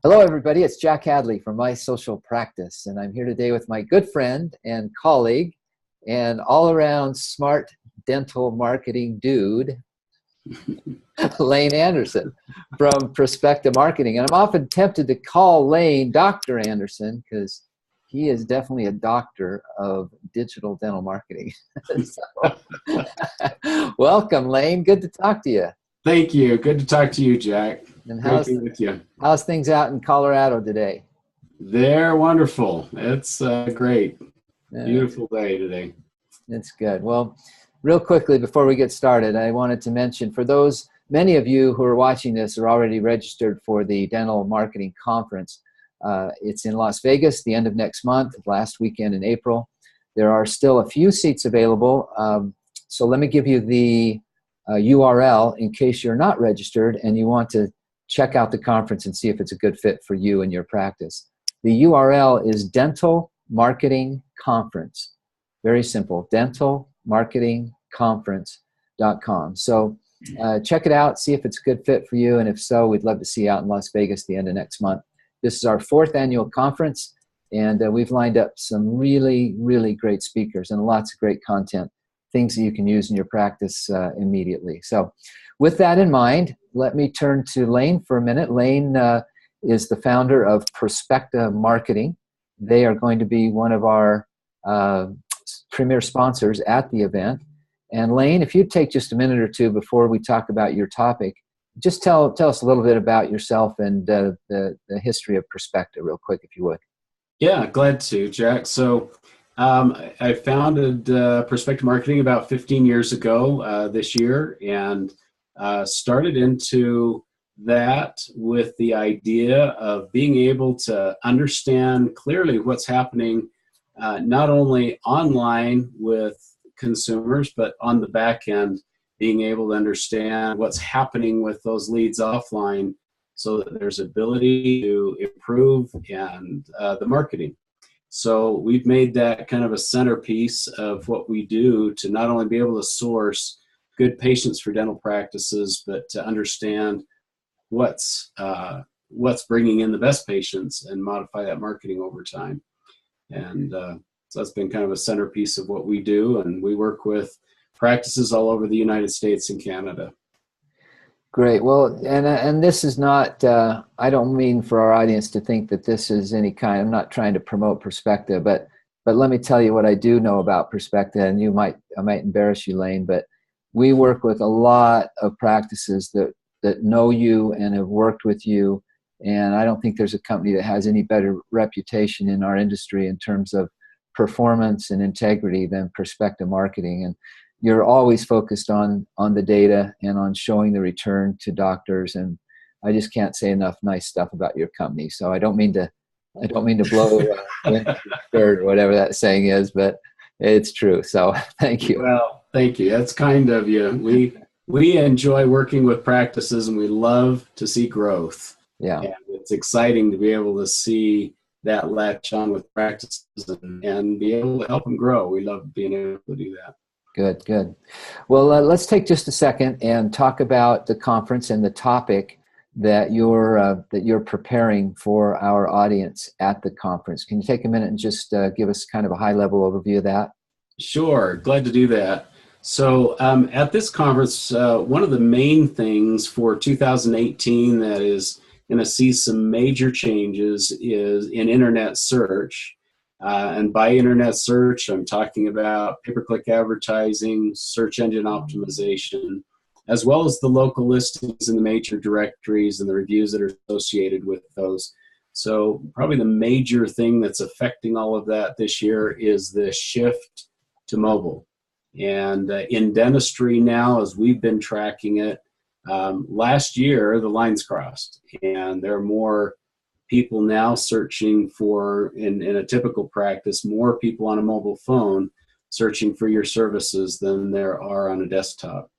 Hello, everybody. It's Jack Hadley from My Social Practice, and I'm here today with my good friend and colleague and all-around smart dental marketing dude, Lane Anderson from Prospecta Marketing. And I'm often tempted to call Lane Dr. Anderson because he is definitely a doctor of digital dental marketing. Welcome, Lane. Good to talk to you. Thank you. Good to talk to you, Jack. And Great being with you. How's things out in Colorado today? They're wonderful. It's great. Beautiful day today. It's good. Well, real quickly before we get started, I wanted to mention for those, many of you who are watching this are already registered for the Dental Marketing Conference. It's in Las Vegas, the end of next month, last weekend in April. There are still a few seats available. So let me give you the URL in case you're not registered and you want to check out the conference and see if it's a good fit for you and your practice. The URL is Dental Marketing Conference. Very simple, dentalmarketingconference.com. So check it out, see if it's a good fit for you, and if so, we'd love to see you out in Las Vegas the end of next month. This is our 4th annual conference, and we've lined up some really, really great speakers and lots of great content, things that you can use in your practice immediately. So with that in mind, let me turn to Lane for a minute. Lane is the founder of Prospecta Marketing. They are going to be one of our premier sponsors at the event. And Lane, if you'd take just a minute or two before we talk about your topic, just tell us a little bit about yourself and the history of Prospecta real quick, if you would. Yeah, glad to, Jack. So I founded Prospecta Marketing about 15 years ago this year, and started into that with the idea of being able to understand clearly what's happening not only online with consumers, but on the back end, being able to understand what's happening with those leads offline so that there's ability to improve and the marketing. So we've made that kind of a centerpiece of what we do to not only be able to source good patients for dental practices, but to understand what's bringing in the best patients and modify that marketing over time. And so that's been kind of a centerpiece of what we do, and we work with practices all over the United States and Canada. Great. Well, and this is not, I don't mean for our audience to think that this is any kind, I'm not trying to promote Prospecta, but let me tell you what I do know about Prospecta, and I might embarrass you, Lane, but we work with a lot of practices that know you and have worked with you, and I don't think there's a company that has any better reputation in our industry in terms of performance and integrity than Prospecta Marketing. And you're always focused on the data and on showing the return to doctors, and I just can't say enough nice stuff about your company. So I don't mean to blow or whatever that saying is, but it's true. So thank you. Well, thank you. That's kind of you. We enjoy working with practices, and we love to see growth. Yeah, and it's exciting to be able to see that latch on with practices and be able to help them grow. We love being able to do that. Good. Well, let's take just a second and talk about the conference and the topic that you're preparing for our audience at the conference. Can you take a minute and just give us kind of a high-level overview of that? Sure, glad to do that. So at this conference, one of the main things for 2018 that is going to see some major changes is in internet search. And by internet search, I'm talking about pay-per-click advertising, search engine optimization, as well as the local listings in the major directories and the reviews that are associated with those. So probably the major thing that's affecting all of that this year is the shift to mobile. And in dentistry now, as we've been tracking it, last year the lines crossed, and there are more people now searching for, in a typical practice, more people on a mobile phone searching for your services than there are on a desktop.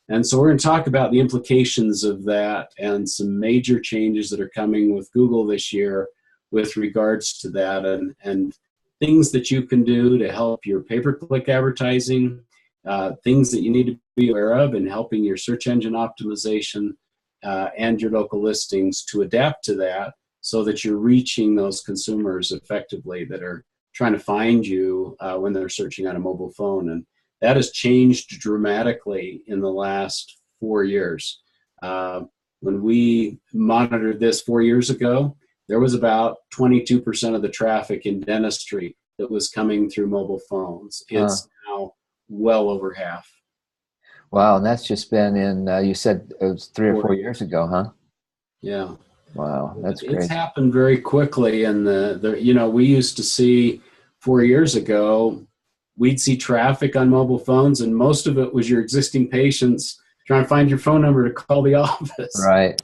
And so we're going to talk about the implications of that and some major changes that are coming with Google this year with regards to that, and things that you can do to help your pay-per-click advertising, things that you need to be aware of in helping your search engine optimization and your local listings to adapt to that, so that you're reaching those consumers effectively that are trying to find you when they're searching on a mobile phone. And that has changed dramatically in the last 4 years. When we monitored this 4 years ago, there was about 22% of the traffic in dentistry that was coming through mobile phones. It's now well over half. Wow, and that's just been in, you said it was 3 or 4 years ago, huh? Yeah. Wow, that's It's crazy. happened very quickly. And we used to see 4 years ago, we'd see traffic on mobile phones, and most of it was your existing patients trying to find your phone number to call the office. Right.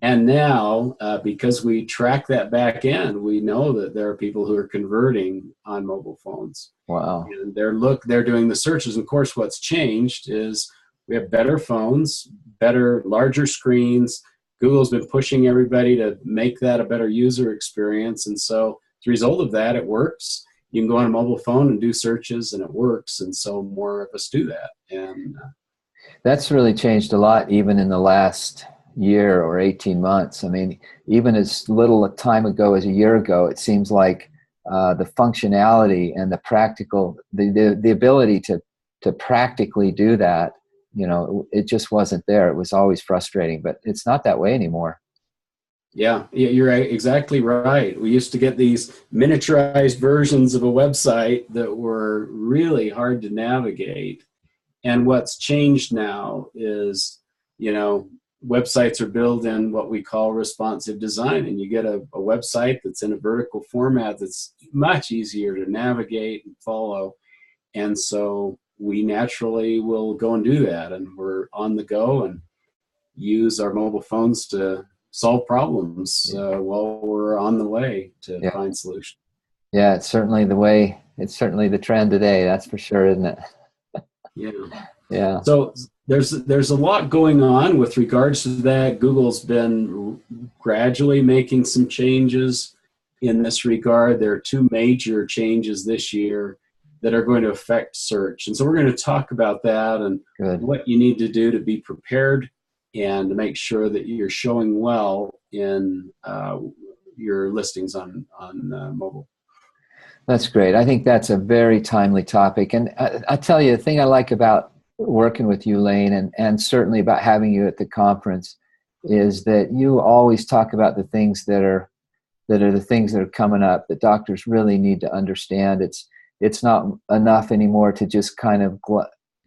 And now, because we track that back end, we know that there are people who are converting on mobile phones. Wow. And they're doing the searches. And of course, what's changed is we have better phones, better, larger screens. Google's been pushing everybody to make that a better user experience. And so as a result of that, it works. You can go on a mobile phone and do searches, and it works. And so more of us do that. And that's really changed a lot, even in the last year or 18 months. I mean, even as little a time ago as a year ago, it seems like the functionality and the practical, the ability to practically do that, it just wasn't there. It was always frustrating, but it's not that way anymore. Yeah, you're exactly right. We used to get these miniaturized versions of a website that were really hard to navigate. And what's changed now is, websites are built in what we call responsive design, and you get a website that's in a vertical format that's much easier to navigate and follow. And so we naturally will go and do that, and we're on the go and use our mobile phones to solve problems while we're on the way to find solutions. Yeah, it's certainly the way. It's certainly the trend today. That's for sure, isn't it? Yeah. Yeah. So there's a lot going on with regards to that. Google's been gradually making some changes in this regard. There are two major changes this year that are going to affect search. And so we're going to talk about that and what you need to do to be prepared and to make sure that you're showing well in your listings on mobile. That's great. I think that's a very timely topic. And I tell you, the thing I like about working with you, Lane, and certainly about having you at the conference, is that you always talk about the things that are the things that are coming up that doctors really need to understand. It's not enough anymore to just kind of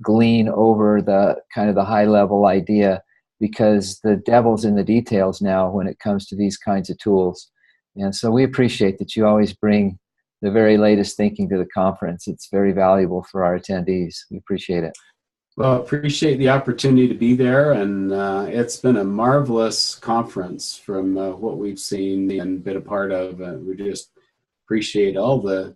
glean over the kind of the high level idea, because the devil's in the details now when it comes to these kinds of tools. And so we appreciate that you always bring the very latest thinking to the conference. It's very valuable for our attendees. We appreciate it. Well, appreciate the opportunity to be there, and it's been a marvelous conference from what we've seen and been a part of. We just appreciate all the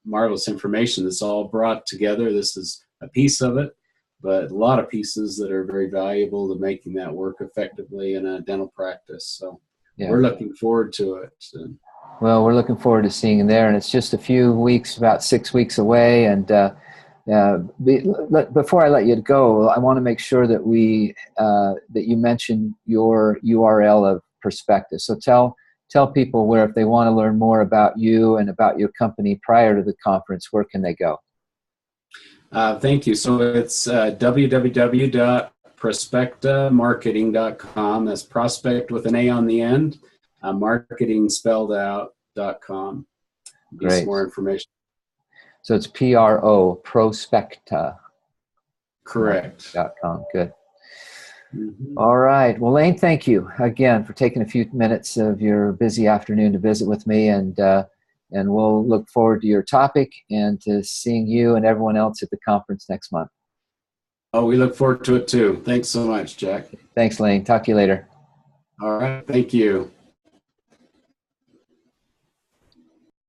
marvelous information that's all brought together. This is a piece of it, but a lot of pieces that are very valuable to making that work effectively in a dental practice. So we're looking forward to it. Well, we're looking forward to seeing you there, and it's just a few weeks, about 6 weeks away. And before I let you go, I want to make sure that that you mention your URL of Perspective. So tell people where, if they want to learn more about you and about your company prior to the conference, where can they go? Thank you. So it's www.prospectamarketing.com. That's prospect with an A on the end. Marketing spelled out.com. Great. More information. So it's Prospecta. Correct. .com. Good. Mm-hmm. All right. Well, Lane, thank you again for taking a few minutes of your busy afternoon to visit with me, and we'll look forward to your topic and to seeing you and everyone else at the conference next month. Oh, we look forward to it too. Thanks so much, Jack. Thanks, Lane. Talk to you later. All right. Thank you.